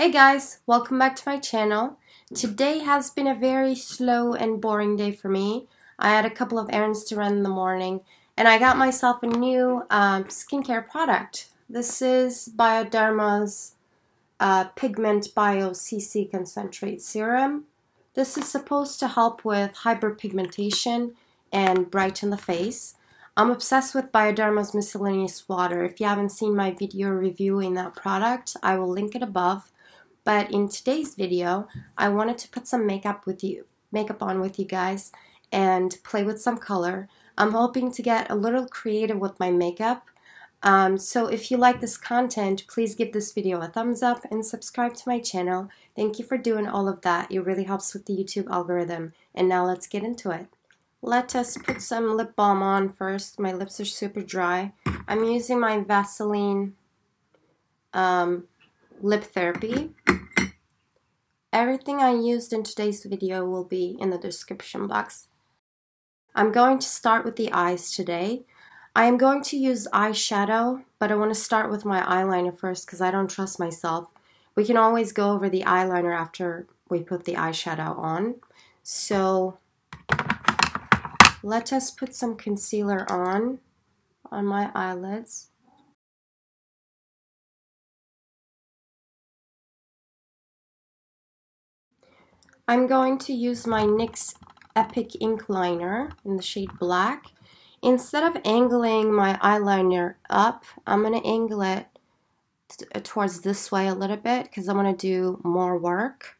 Hey guys, welcome back to my channel. Today has been a very slow and boring day for me. I had a couple of errands to run in the morning and I got myself a new skincare product. This is Bioderma's Pigment Bio CC Concentrate Serum. This is supposed to help with hyperpigmentation and brighten the face. I'm obsessed with Bioderma's miscellaneous water. If you haven't seen my video reviewing that product, I will link it above. But in today's video, I wanted to put some makeup on with you guys and play with some color. I'm hoping to get a little creative with my makeup. So if you like this content, please give this video a thumbs up and subscribe to my channel. Thank you for doing all of that. It really helps with the YouTube algorithm. And now let's get into it. Let us put some lip balm on first. My lips are super dry. I'm using my Vaseline Lip Therapy. Everything I used in today's video will be in the description box. I'm going to start with the eyes today. I am going to use eyeshadow, but I want to start with my eyeliner first because I don't trust myself. We can always go over the eyeliner after we put the eyeshadow on. So let us put some concealer on my eyelids. I'm going to use my NYX Epic Ink Liner in the shade Black. Instead of angling my eyeliner up, I'm going to angle it towards this way a little bit because I'm going to do more work.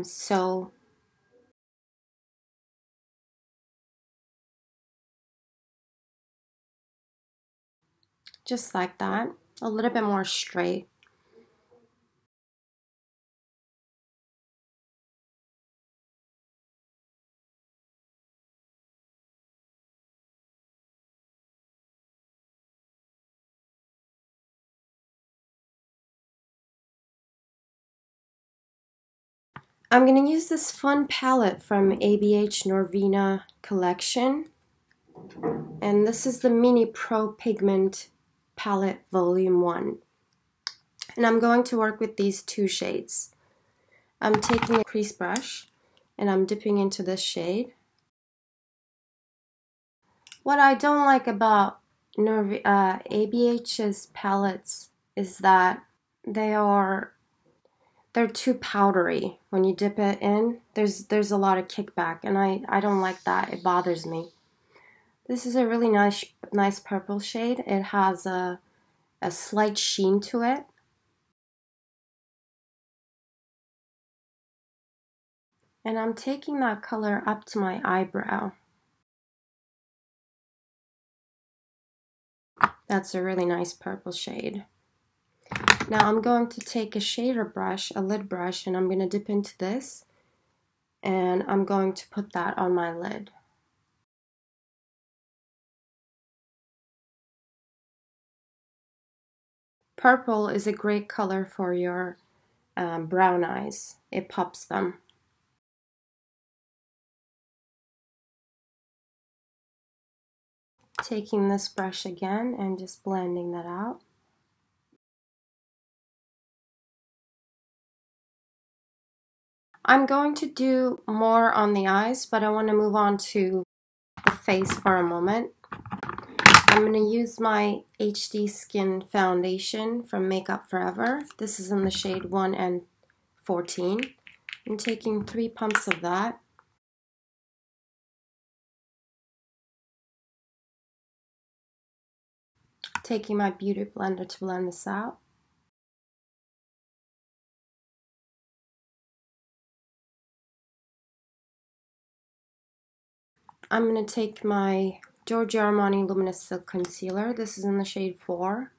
So just like that, a little bit more straight. I'm going to use this fun palette from ABH NORVINA collection. And this is the Mini Pro Pigment Palette Volume 1. And I'm going to work with these two shades. I'm taking a crease brush and I'm dipping into this shade. What I don't like about ABH's palettes is that they're too powdery. When you dip it in, there's a lot of kickback, and I don't like that. It bothers me. This is a really nice purple shade. It has a slight sheen to it. And I'm taking that color up to my eyebrow. That's a really nice purple shade. Now I'm going to take a shader brush, a lid brush, and I'm going to dip into this. And I'm going to put that on my lid. Purple is a great color for your brown eyes. It pops them. Taking this brush again and just blending that out. I'm going to do more on the eyes, but I want to move on to the face for a moment. I'm going to use my HD Skin Foundation from Makeup Forever. This is in the shade 1 and 14. I'm taking 3 pumps of that. Taking my beauty blender to blend this out. I'm going to take my Giorgio Armani Luminous Silk Concealer. This is in the shade 4.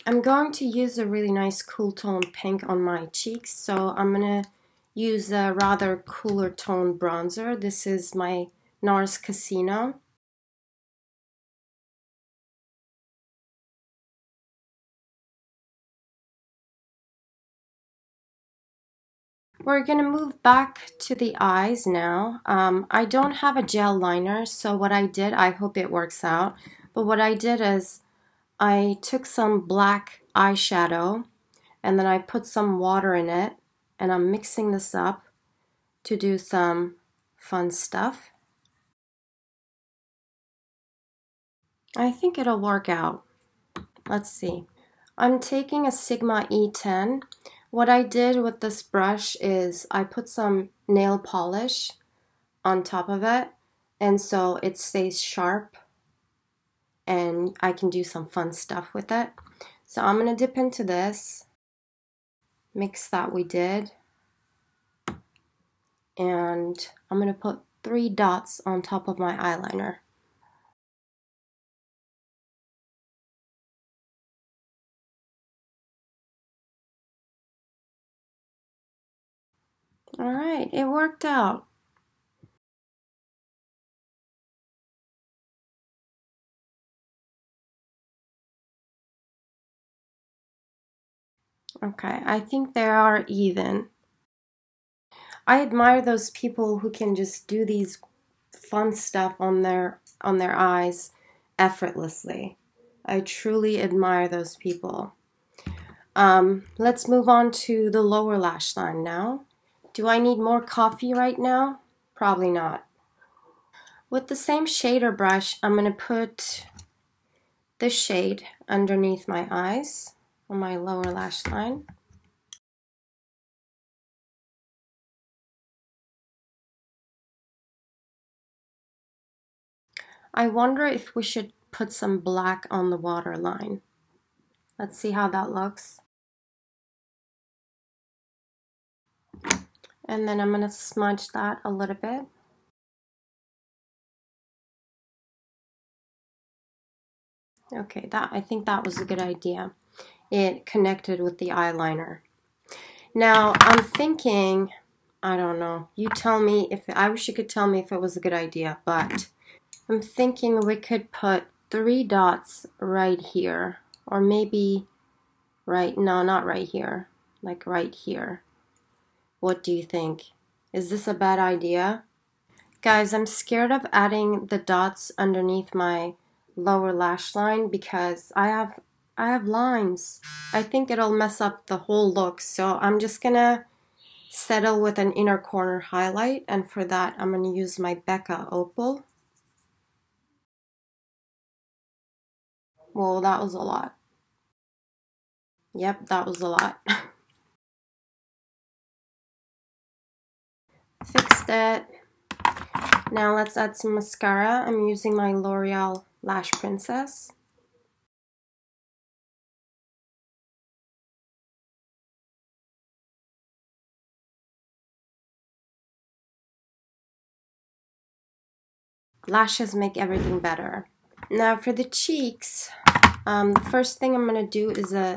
I'm going to use a really nice cool tone pink on my cheeks, so I'm going to use a rather cooler tone bronzer. This is my Nars Casino. We're going to move back to the eyes now. I don't have a gel liner, so what I did, I hope it works out, but what I did is I took some black eyeshadow and then I put some water in it, and I'm mixing this up to do some fun stuff. I think it'll work out. Let's see. I'm taking a Sigma E10. What I did with this brush is I put some nail polish on top of it, and so it stays sharp and I can do some fun stuff with it. So I'm going to dip into this, mix that we did, and I'm going to put 3 dots on top of my eyeliner. Alright, it worked out. Okay, I think they are even. I admire those people who can just do these fun stuff on their eyes effortlessly. I truly admire those people. Let's move on to the lower lash line now. Do I need more coffee right now? Probably not. With the same shader brush, I'm going to put this shade underneath my eyes on my lower lash line. I wonder if we should put some black on the waterline. Let's see how that looks. And then I'm going to smudge that a little bit. Okay, I think that was a good idea. It connected with the eyeliner. Now, I'm thinking, I don't know, you tell me if, I wish you could tell me if it was a good idea, but I'm thinking we could put 3 dots right here, or maybe no, not right here, like right here. What do you think? Is this a bad idea? Guys, I'm scared of adding the dots underneath my lower lash line because I have lines. I think it'll mess up the whole look, so I'm just gonna settle with an inner corner highlight, and for that I'm gonna use my Becca Opal. Whoa, that was a lot. Yep, that was a lot. Fixed it. Now let's add some mascara. I'm using my L'Oreal Lash Princess. Lashes make everything better. Now for the cheeks, the first thing I'm going to do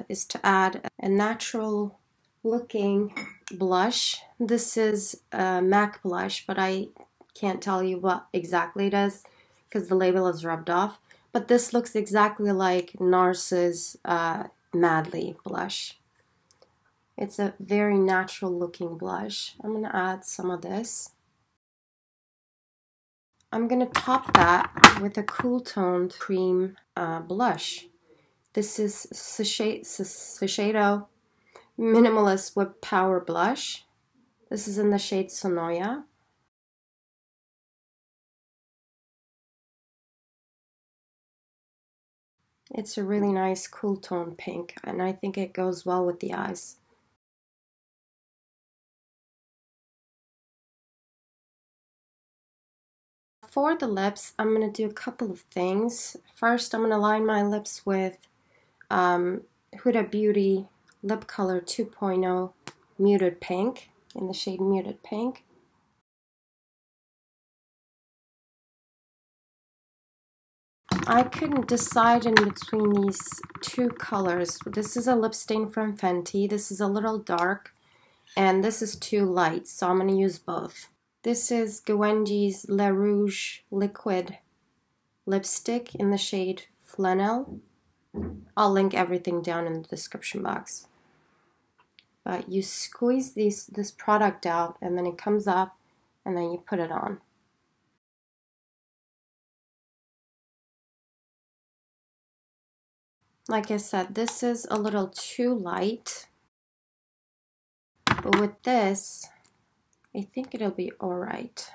is to add a natural looking blush. This is a MAC blush, but I can't tell you what exactly it is because the label is rubbed off. But this looks exactly like Nars's Madly blush. It's a very natural looking blush. I'm going to add some of this. I'm going to top that with a cool toned cream blush. This is Shiseido Minimalist WhippedPowder blush. This is in the shade Sonoya. It's a really nice cool tone pink, and I think it goes well with the eyes. For the lips, I'm going to do a couple of things. First, I'm going to line my lips with Huda Beauty Lip Color 2.0 Muted Pink in the shade Muted Pink. I couldn't decide in between these 2 colors. This is a lip stain from Fenty. This is a little dark, and this is too light, so I'm going to use both. This is GIVENCHY's ROUGE Liquid lipstick in the shade Flannel. I'll link everything down in the description box. but you squeeze this product out and then it comes up and then you put it on. Like I said, this is a little too light, but with this, I think it'll be alright.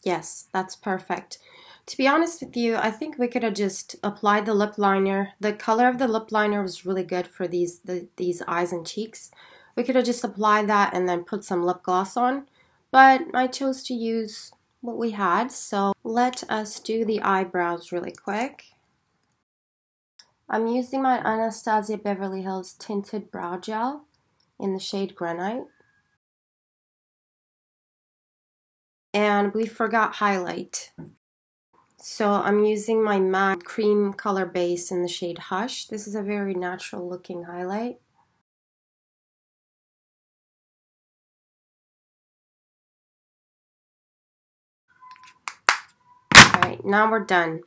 Yes, that's perfect. To be honest with you, I think we could have just applied the lip liner. The color of the lip liner was really good for these eyes and cheeks. We could have just applied that and then put some lip gloss on, but I chose to use what we had, so let us do the eyebrows really quick. I'm using my Anastasia Beverly Hills Tinted Brow Gel in the shade Granite. And we forgot highlight. So I'm using my MAC cream color base in the shade Hush. This is a very natural looking highlight. Alright, now we're done.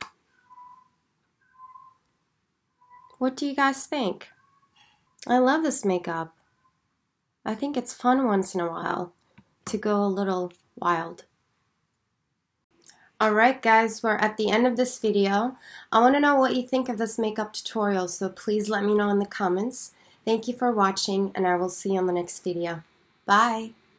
What do you guys think? I love this makeup. I think it's fun once in a while to go a little wild. Alright guys, we're at the end of this video. I want to know what you think of this makeup tutorial, so please let me know in the comments. Thank you for watching, and I will see you on the next video. Bye!